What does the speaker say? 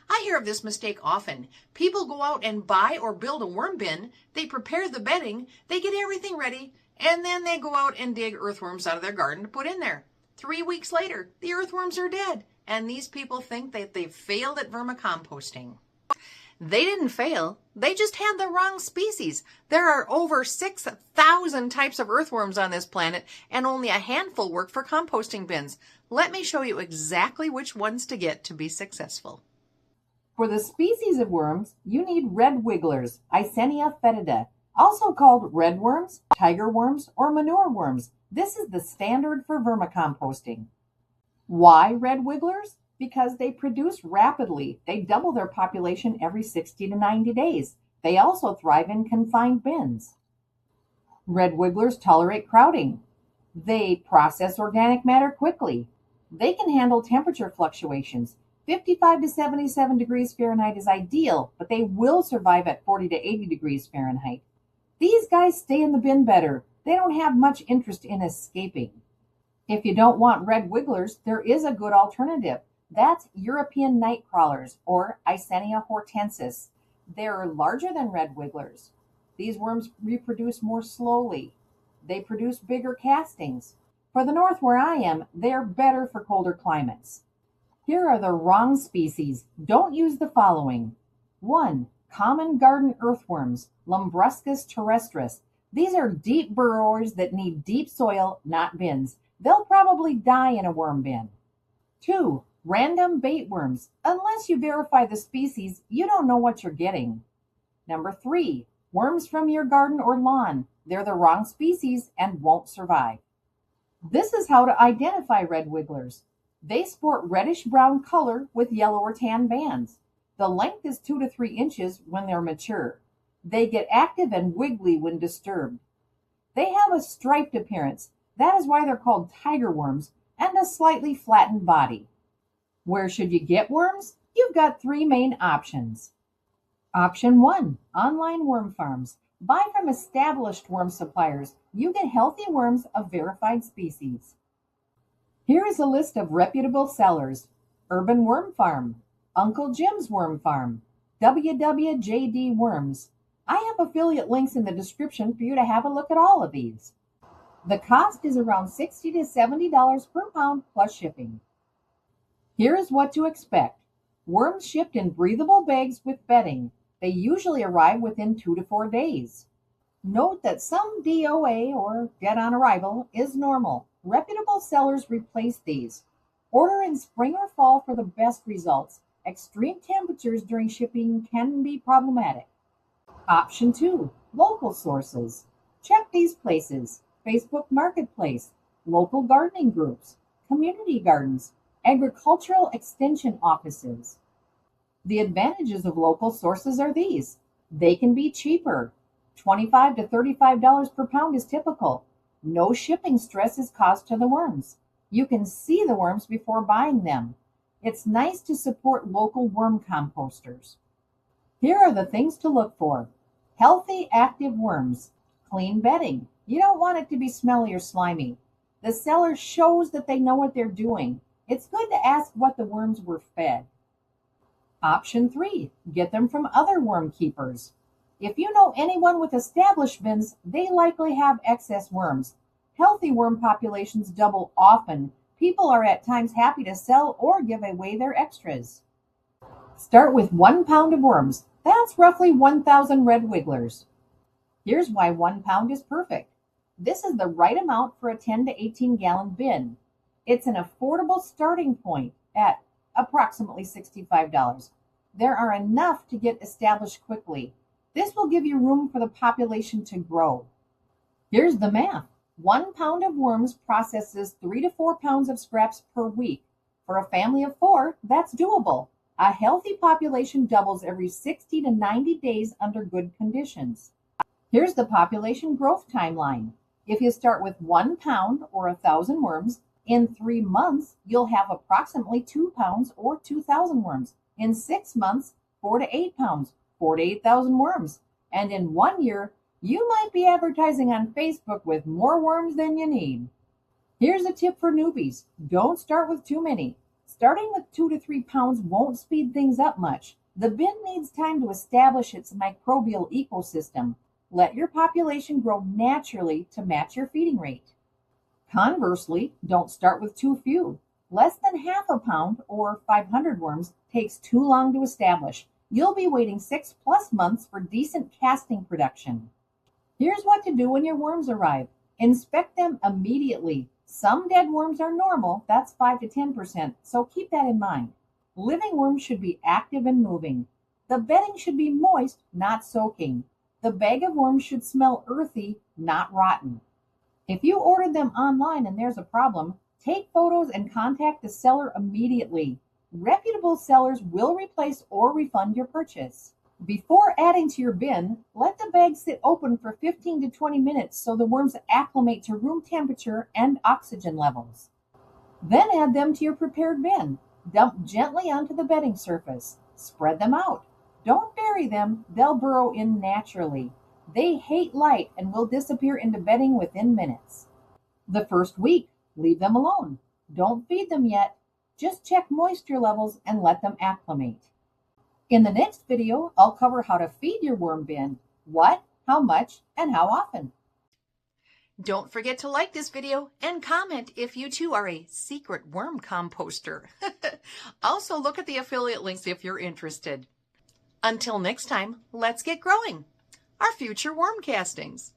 I hear of this mistake often. People go out and buy or build a worm bin, they prepare the bedding, they get everything ready, and then they go out and dig earthworms out of their garden to put in there. 3 weeks later, the earthworms are dead, and these people think that they've failed at vermicomposting. They didn't fail. They just had the wrong species. There are over 6,000 types of earthworms on this planet, and only a handful work for composting bins. Let me show you exactly which ones to get to be successful. For the species of worms, you need red wigglers, Eisenia fetida, also called red worms, tiger worms, or manure worms. This is the standard for vermicomposting. Why red wigglers? Because they produce rapidly. They double their population every 60 to 90 days. They also thrive in confined bins. Red wigglers tolerate crowding. They process organic matter quickly. They can handle temperature fluctuations. 55 to 77 degrees Fahrenheit is ideal, but they will survive at 40 to 80 degrees Fahrenheit. These guys stay in the bin better. They don't have much interest in escaping. If you don't want red wigglers, there is a good alternative. That's European Nightcrawlers, or Eisenia hortensis. They're larger than red wigglers. These worms reproduce more slowly. They produce bigger castings. For the north where I am, they're better for colder climates. Here are the wrong species. Don't use the following. 1. Common garden earthworms, Lumbruscus terrestris. These are deep burrowers that need deep soil, not bins. They'll probably die in a worm bin. 2. Random bait worms. Unless you verify the species, you don't know what you're getting. Number 3. Worms from your garden or lawn. They're the wrong species and won't survive. This is how to identify red wigglers. They sport reddish-brown color with yellow or tan bands. The length is 2 to 3 inches when they're mature. They get active and wiggly when disturbed. They have a striped appearance. That is why they're called tiger worms, and a slightly flattened body. Where should you get worms? You've got 3 main options. Option 1, online worm farms. Buy from established worm suppliers. You get healthy worms of verified species. Here is a list of reputable sellers. Urban Worm Farm, Uncle Jim's Worm Farm, WWJD Worms. I have affiliate links in the description for you to have a look at all of these. The cost is around $60 to $70 per pound plus shipping. Here is what to expect. Worms shipped in breathable bags with bedding. They usually arrive within 2 to 4 days. Note that some DOA, or dead on arrival, is normal. Reputable sellers replace these. Order in spring or fall for the best results. Extreme temperatures during shipping can be problematic. Option 2, local sources. Check these places: Facebook Marketplace, local gardening groups, community gardens, agricultural extension offices. The advantages of local sources are these. They can be cheaper. $25 to $35 per pound is typical. No shipping stress is caused to the worms. You can see the worms before buying them. It's nice to support local worm composters. Here are the things to look for. Healthy, active worms. Clean bedding. You don't want it to be smelly or slimy. The seller shows that they know what they're doing. It's good to ask what the worms were fed. Option 3, get them from other worm keepers. If you know anyone with established bins, they likely have excess worms. Healthy worm populations double often. People are at times happy to sell or give away their extras. Start with 1 pound of worms. That's roughly 1,000 red wigglers. Here's why 1 pound is perfect. This is the right amount for a 10 to 18 gallon bin. It's an affordable starting point at approximately $65. There are enough to get established quickly. This will give you room for the population to grow. Here's the math. 1 pound of worms processes 3 to 4 pounds of scraps per week. For a family of 4, that's doable. A healthy population doubles every 60 to 90 days under good conditions. Here's the population growth timeline. If you start with 1 pound or 1,000 worms, in 3 months, you'll have approximately 2 pounds or 2,000 worms. In 6 months, 4 to 8 pounds, 4 to 8,000 worms. And in 1 year, you might be advertising on Facebook with more worms than you need. Here's a tip for newbies. Don't start with too many. Starting with 2 to 3 pounds won't speed things up much. The bin needs time to establish its microbial ecosystem. Let your population grow naturally to match your feeding rate. Conversely, don't start with too few. Less than half a pound or 500 worms takes too long to establish. You'll be waiting 6+ months for decent casting production. Here's what to do when your worms arrive. Inspect them immediately. Some dead worms are normal, that's 5 to 10%, so keep that in mind. Living worms should be active and moving. The bedding should be moist, not soaking. The bag of worms should smell earthy, not rotten. If you ordered them online and there's a problem, take photos and contact the seller immediately. Reputable sellers will replace or refund your purchase. Before adding to your bin, let the bag sit open for 15 to 20 minutes so the worms acclimate to room temperature and oxygen levels. Then add them to your prepared bin. Dump gently onto the bedding surface. Spread them out. Don't bury them, they'll burrow in naturally. They hate light and will disappear into bedding within minutes. The first week, leave them alone. Don't feed them yet. Just check moisture levels and let them acclimate. In the next video, I'll cover how to feed your worm bin, what, how much, and how often. Don't forget to like this video and comment if you too are a secret worm composter. Also, look at the affiliate links if you're interested. Until next time, let's get growing. Our future worm castings.